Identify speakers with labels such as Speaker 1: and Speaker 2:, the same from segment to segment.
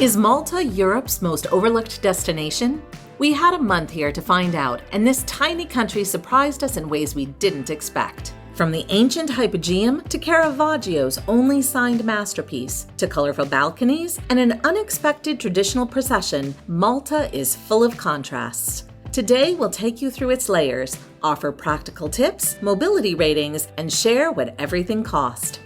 Speaker 1: Is Malta Europe's most overlooked destination? We had a month here to find out, and this tiny country surprised us in ways we didn't expect. From the ancient Hypogeum to Caravaggio's only signed masterpiece, to colorful balconies and an unexpected traditional procession, Malta is full of contrasts. Today, we'll take you through its layers, offer practical tips, mobility ratings, and share what everything cost.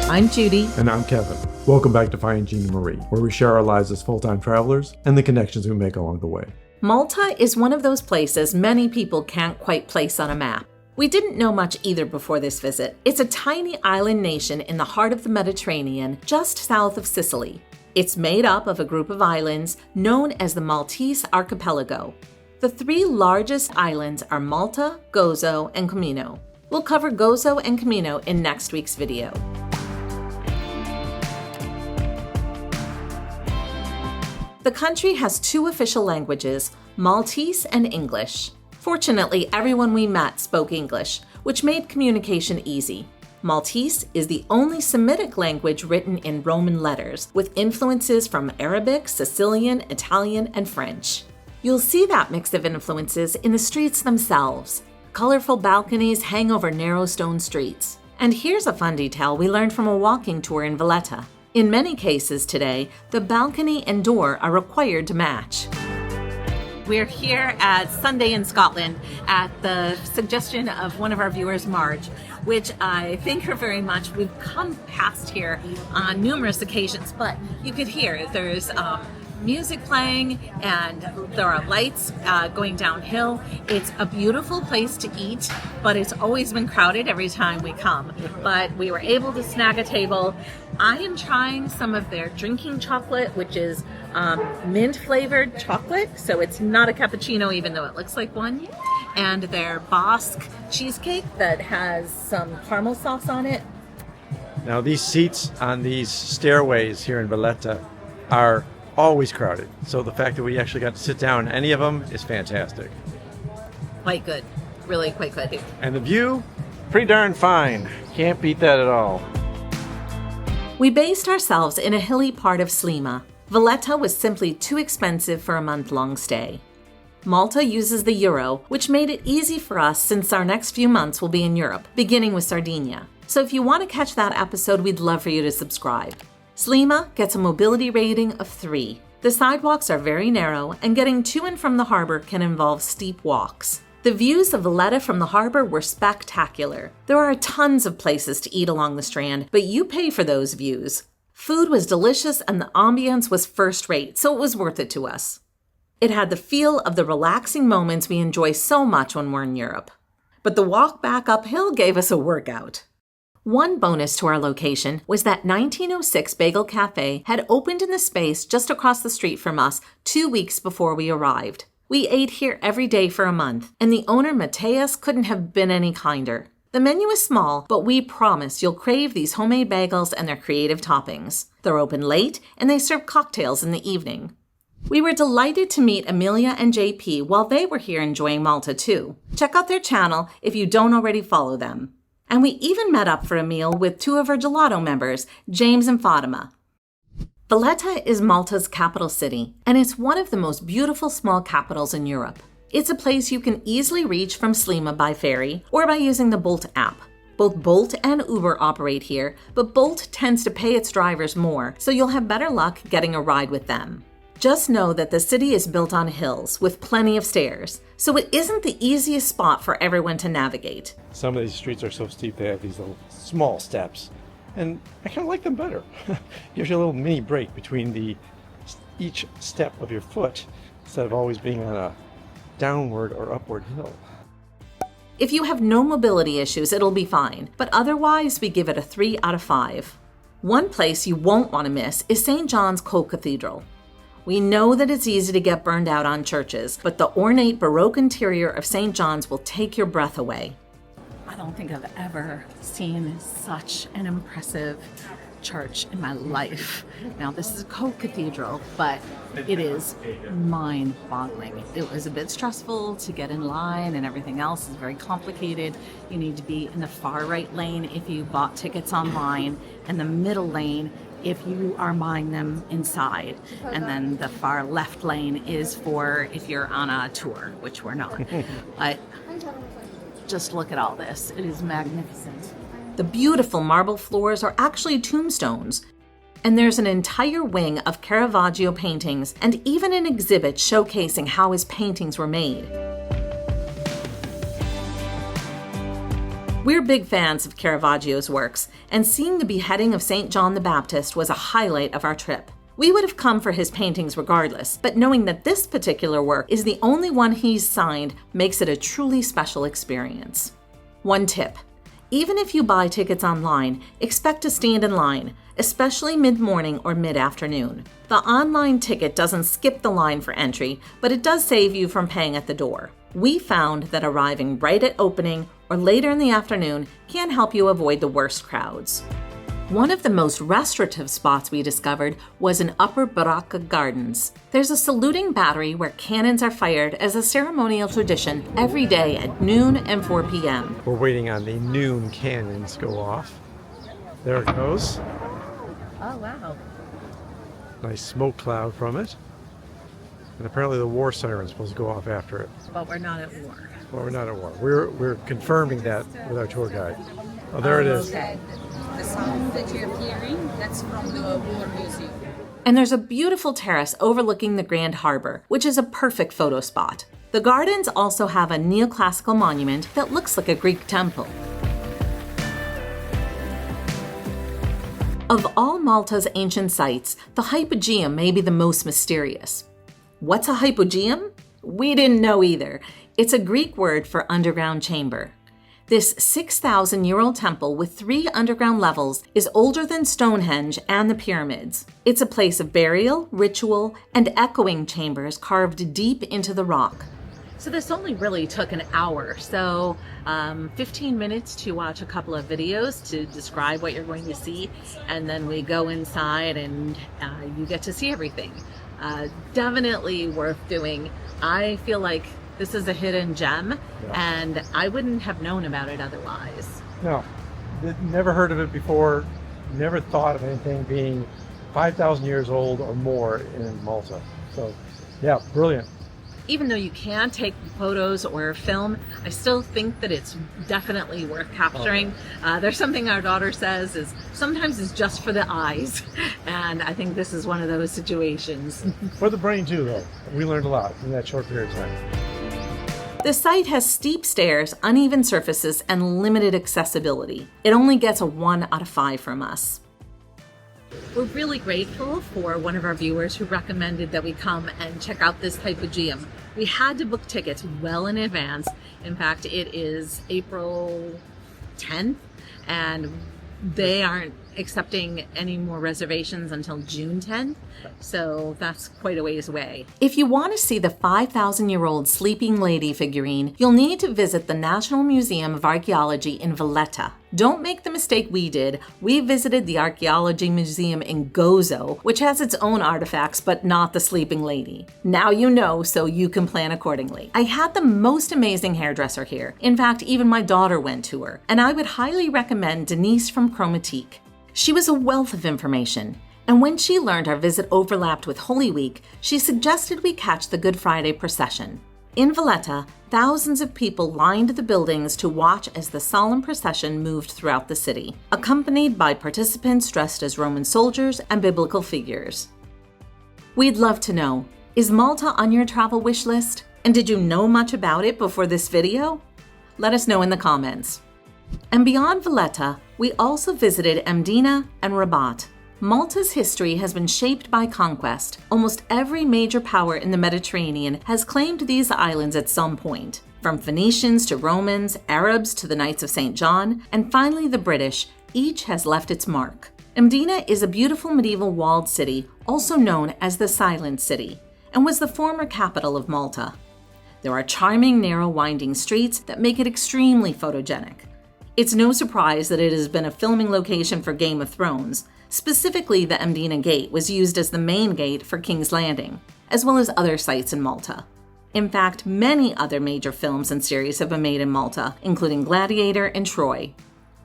Speaker 1: I'm Judy.
Speaker 2: And I'm Kevin. Welcome back to Finding Gina Marie, where we share our lives as full-time travelers and the connections we make along the way.
Speaker 1: Malta is one of those places many people can't quite place on a map. We didn't know much either before this visit. It's a tiny island nation in the heart of the Mediterranean, just south of Sicily. It's made up of a group of islands known as the Maltese Archipelago. The three largest islands are Malta, Gozo, and Comino. We'll cover Gozo and Comino in next week's video. The country has two official languages, Maltese and English. Fortunately, everyone we met spoke English, which made communication easy. Maltese is the only Semitic language written in Roman letters, with influences from Arabic, Sicilian, Italian, and French. You'll see that mix of influences in the streets themselves. Colorful balconies hang over narrow stone streets. And here's a fun detail we learned from a walking tour in Valletta. In many cases today, the balcony and door are required to match. We're here at Sunday in Scotland at the suggestion of one of our viewers, Marge, which I thank her very much. We've come past here on numerous occasions, but you could hear there's music playing and there are lights going downhill. It's a beautiful place to eat, but it's always been crowded every time we come. But we were able to snag a table. I am trying some of their drinking chocolate, which is mint flavored chocolate, so it's not a cappuccino even though it looks like one. And their Basque cheesecake that has some caramel sauce on it.
Speaker 2: Now, these seats on these stairways here in Valletta are always crowded, so the fact that we actually got to sit down in any of them is fantastic.
Speaker 1: Quite good. Really quite good.
Speaker 2: And the view, pretty darn fine. Can't beat that at all.
Speaker 1: We based ourselves in a hilly part of Sliema. Valletta was simply too expensive for a month-long stay. Malta uses the euro, which made it easy for us since our next few months will be in Europe, beginning with Sardinia. So if you want to catch that episode, we'd love for you to subscribe. Sliema gets a mobility rating of 3. The sidewalks are very narrow, and getting to and from the harbor can involve steep walks. The views of Valletta from the harbor were spectacular. There are tons of places to eat along the strand, but you pay for those views. Food was delicious and the ambience was first rate, so it was worth it to us. It had the feel of the relaxing moments we enjoy so much when we're in Europe. But the walk back uphill gave us a workout. One bonus to our location was that 1906 Bagel Cafe had opened in the space just across the street from us 2 weeks before we arrived. We ate here every day for a month, and the owner, Mateus, couldn't have been any kinder. The menu is small, but we promise you'll crave these homemade bagels and their creative toppings. They're open late, and they serve cocktails in the evening. We were delighted to meet Amelia and JP while they were here enjoying Malta too. Check out their channel if you don't already follow them. And we even met up for a meal with 2 of our gelato members, James and Fatima. Valletta is Malta's capital city, and it's one of the most beautiful small capitals in Europe. It's a place you can easily reach from Sliema by ferry or by using the Bolt app. Both Bolt and Uber operate here, but Bolt tends to pay its drivers more, so you'll have better luck getting a ride with them. Just know that the city is built on hills with plenty of stairs, so it isn't the easiest spot for everyone to navigate.
Speaker 2: Some of these streets are so steep they have these little small steps, and I kind of like them better. Gives you a little mini break between each step of your foot instead of always being on a downward or upward hill.
Speaker 1: If you have no mobility issues, it'll be fine, but otherwise we give it a 3 out of 5. One place you won't want to miss is St. John's Co-Cathedral. We know that it's easy to get burned out on churches, but the ornate Baroque interior of St. John's will take your breath away. I don't think I've ever seen such an impressive church in my life. Now, this is a co-cathedral, but it is mind-boggling. It was a bit stressful to get in line, and everything else is very complicated. You need to be in the far right lane if you bought tickets online, and the middle lane if you are buying them inside. And then the far left lane is for if you're on a tour, which we're not. But just look at all this. It is magnificent. The beautiful marble floors are actually tombstones. And there's an entire wing of Caravaggio paintings and even an exhibit showcasing how his paintings were made. We're big fans of Caravaggio's works, and seeing the beheading of St. John the Baptist was a highlight of our trip. We would have come for his paintings regardless, but knowing that this particular work is the only one he's signed makes it a truly special experience. One tip: even if you buy tickets online, expect to stand in line, especially mid-morning or mid-afternoon. The online ticket doesn't skip the line for entry, but it does save you from paying at the door. We found that arriving right at opening or later in the afternoon can help you avoid the worst crowds. One of the most restorative spots we discovered was in Upper Baracca Gardens. There's a saluting battery where cannons are fired as a ceremonial tradition every day at noon and 4 p.m.
Speaker 2: We're waiting on the noon cannons go off. There it goes.
Speaker 1: Oh, wow.
Speaker 2: Nice smoke cloud from it. And apparently the war siren's supposed to go off after it.
Speaker 1: But we're not at war.
Speaker 2: Well, we're not at war. We're confirming that with our tour guide. Oh, there it is.
Speaker 3: Okay. The sound that you're hearing, that's from the War Museum.
Speaker 1: And there's a beautiful terrace overlooking the Grand Harbor, which is a perfect photo spot. The gardens also have a neoclassical monument that looks like a Greek temple. Of all Malta's ancient sites, the Hypogeum may be the most mysterious. What's a hypogeum? We didn't know either. It's a Greek word for underground chamber. This 6,000-year-old temple with 3 underground levels is older than Stonehenge and the pyramids. It's a place of burial, ritual, and echoing chambers carved deep into the rock. So this only really took an hour, so 15 minutes to watch a couple of videos to describe what you're going to see, and then we go inside and you get to see everything. Definitely worth doing. I feel like this is a hidden gem, and I wouldn't have known about it otherwise.
Speaker 2: No, never heard of it before, never thought of anything being 5,000 years old or more in Malta. So, yeah, brilliant.
Speaker 1: Even though you can take photos or film, I still think that it's definitely worth capturing. There's something our daughter says is sometimes it's just for the eyes, and I think this is one of those situations.
Speaker 2: For the brain too, though. We learned a lot in that short period of time.
Speaker 1: The site has steep stairs, uneven surfaces, and limited accessibility. It only gets a 1 out of 5 from us. We're really grateful for one of our viewers who recommended that we come and check out this Hypogeum. We had to book tickets well in advance. In fact, it is April 10th, and they aren't accepting any more reservations until June 10th, so that's quite a ways away. If you want to see the 5,000-year-old sleeping lady figurine, you'll need to visit the National Museum of Archaeology in Valletta. Don't make the mistake we did. We visited the Archaeology Museum in Gozo, which has its own artifacts, but not the sleeping lady. Now you know, so you can plan accordingly. I had the most amazing hairdresser here. In fact, even my daughter went to her, and I would highly recommend Denise from CHROMATIQUE. She was a wealth of information, and when she learned our visit overlapped with Holy Week, she suggested we catch the Good Friday procession. In Valletta, thousands of people lined the buildings to watch as the solemn procession moved throughout the city, accompanied by participants dressed as Roman soldiers and biblical figures. We'd love to know, is Malta on your travel wish list? And did you know much about it before this video? Let us know in the comments. And beyond Valletta, we also visited Mdina and Rabat. Malta's history has been shaped by conquest. Almost every major power in the Mediterranean has claimed these islands at some point. From Phoenicians to Romans, Arabs to the Knights of St. John, and finally the British, each has left its mark. Mdina is a beautiful medieval walled city, also known as the Silent City, and was the former capital of Malta. There are charming, narrow, winding streets that make it extremely photogenic. It's no surprise that it has been a filming location for Game of Thrones. Specifically, the Mdina Gate was used as the main gate for King's Landing, as well as other sites in Malta. In fact, many other major films and series have been made in Malta, including Gladiator and Troy.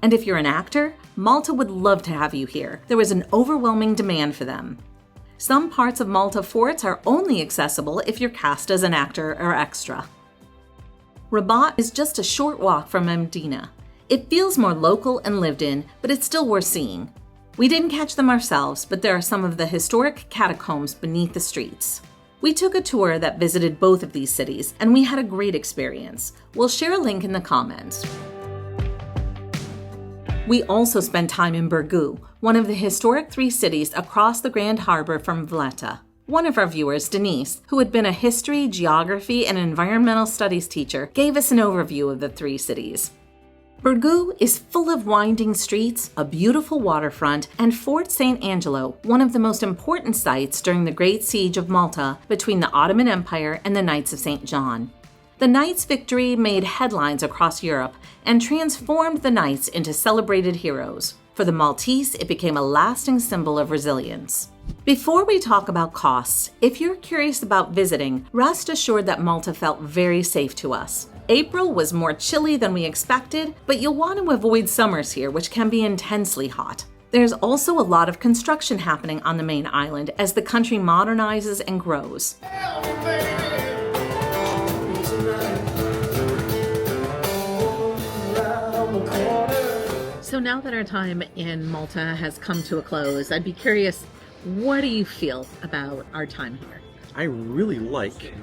Speaker 1: And if you're an actor, Malta would love to have you here. There was an overwhelming demand for them. Some parts of Malta forts are only accessible if you're cast as an actor or extra. Rabat is just a short walk from Mdina. It feels more local and lived in, but it's still worth seeing. We didn't catch them ourselves, but there are some of the historic catacombs beneath the streets. We took a tour that visited both of these cities, and we had a great experience. We'll share a link in the comments. We also spent time in Birgu, one of the historic 3 cities across the Grand Harbor from Valletta. One of our viewers, Denise, who had been a history, geography, and environmental studies teacher, gave us an overview of the 3 cities. Birgu is full of winding streets, a beautiful waterfront, and Fort St. Angelo, one of the most important sites during the Great Siege of Malta between the Ottoman Empire and the Knights of St. John. The Knights' victory made headlines across Europe and transformed the Knights into celebrated heroes. For the Maltese, it became a lasting symbol of resilience. Before we talk about costs, if you're curious about visiting, rest assured that Malta felt very safe to us. April was more chilly than we expected, but you'll want to avoid summers here, which can be intensely hot. There's also a lot of construction happening on the main island as the country modernizes and grows. So now that our time in Malta has come to a close, I'd be curious, what do you feel about our time here?
Speaker 2: I really like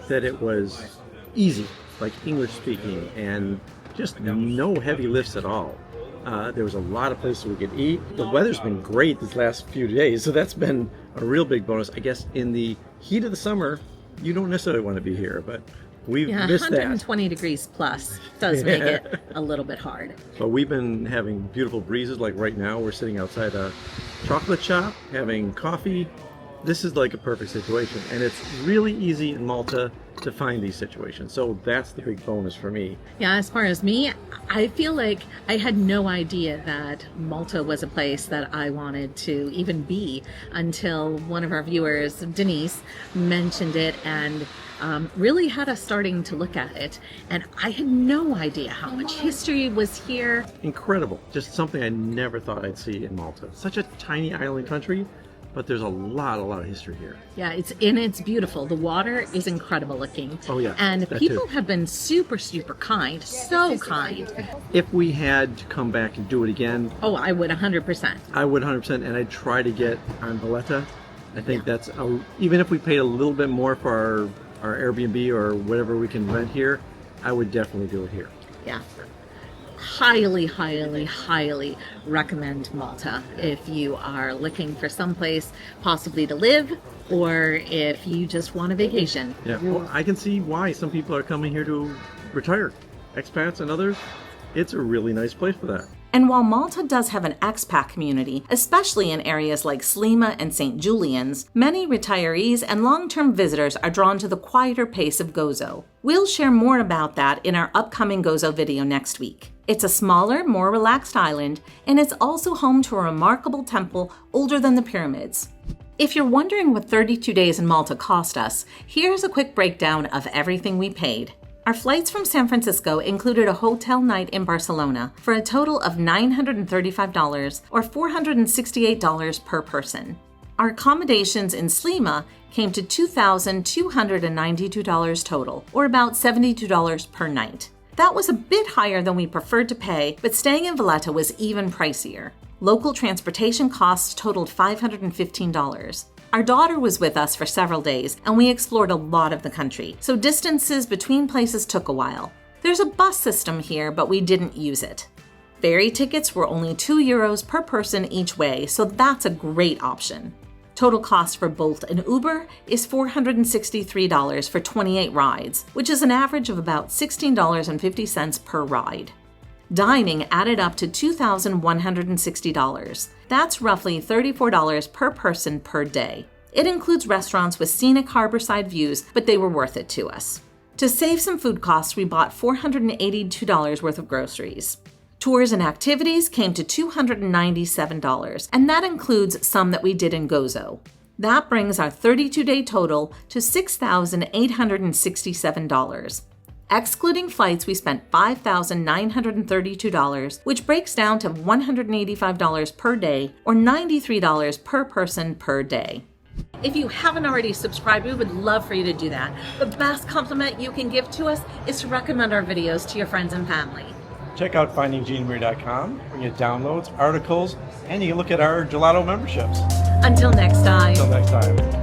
Speaker 2: that it was easy, like English speaking, and just no heavy lifts at all. There was a lot of places we could eat. The weather's been great these last few days, so that's been a real big bonus. I guess in the heat of the summer, you don't necessarily want to be here, but we've missed that.
Speaker 1: 120 degrees plus does make it a little bit hard.
Speaker 2: But we've been having beautiful breezes, like right now we're sitting outside a chocolate shop having coffee. This is like a perfect situation, and it's really easy in Malta to find these situations. So that's the big bonus for me.
Speaker 1: Yeah, as far as me, I feel like I had no idea that Malta was a place that I wanted to even be until one of our viewers, Denise, mentioned it and really had us starting to look at it. And I had no idea how much history was here.
Speaker 2: Incredible. Just something I never thought I'd see in Malta. Such a tiny island country, but there's a lot of history here.
Speaker 1: Yeah, it's beautiful. The water is incredible looking.
Speaker 2: Oh yeah,
Speaker 1: and people have been super kind, so kind.
Speaker 2: If we had to come back and do it again,
Speaker 1: oh, I would 100%.
Speaker 2: I would 100%, and I'd try to get on Valletta. I think that's even if we paid a little bit more for our Airbnb or whatever we can rent here, I would definitely do it here.
Speaker 1: Yeah. Highly recommend Malta if you are looking for someplace possibly to live or if you just want a vacation.
Speaker 2: Yeah, well, I can see why some people are coming here to retire. Expats and others, it's a really nice place for that. And while Malta does have an expat community, especially in areas like Sliema and St. Julian's, many retirees and long-term visitors are drawn to the quieter pace of Gozo. We'll share more about that in our upcoming Gozo video next week. It's a smaller, more relaxed island, and it's also home to a remarkable temple older than the pyramids. If you're wondering what 32 days in Malta cost us, here's a quick breakdown of everything we paid. Our flights from San Francisco included a hotel night in Barcelona for a total of $935 or $468 per person. Our accommodations in Sliema came to $2,292 total, or about $72 per night. That was a bit higher than we preferred to pay, but staying in Valletta was even pricier. Local transportation costs totaled $515. Our daughter was with us for several days, and we explored a lot of the country, so distances between places took a while. There's a bus system here, but we didn't use it. Ferry tickets were only €2 per person each way, so that's a great option. Total cost for Bolt and Uber is $463 for 28 rides, which is an average of about $16.50 per ride. Dining added up to $2,160. That's roughly $34 per person per day. It includes restaurants with scenic harborside views, but they were worth it to us. To save some food costs, we bought $482 worth of groceries.
Speaker 1: Tours and activities came to $297, and that includes some that we did in Gozo. That brings our 32-day total to $6,867. Excluding flights, we spent $5,932, which breaks down to $185 per day or $93 per person per day. If you haven't already subscribed, we would love for you to do that. The best compliment you can give to us is to recommend our videos to your friends and family.
Speaker 2: Check out findingginamarie.com where you get downloads, articles, and you can look at our gelato memberships.
Speaker 1: Until next time.
Speaker 2: Until next time.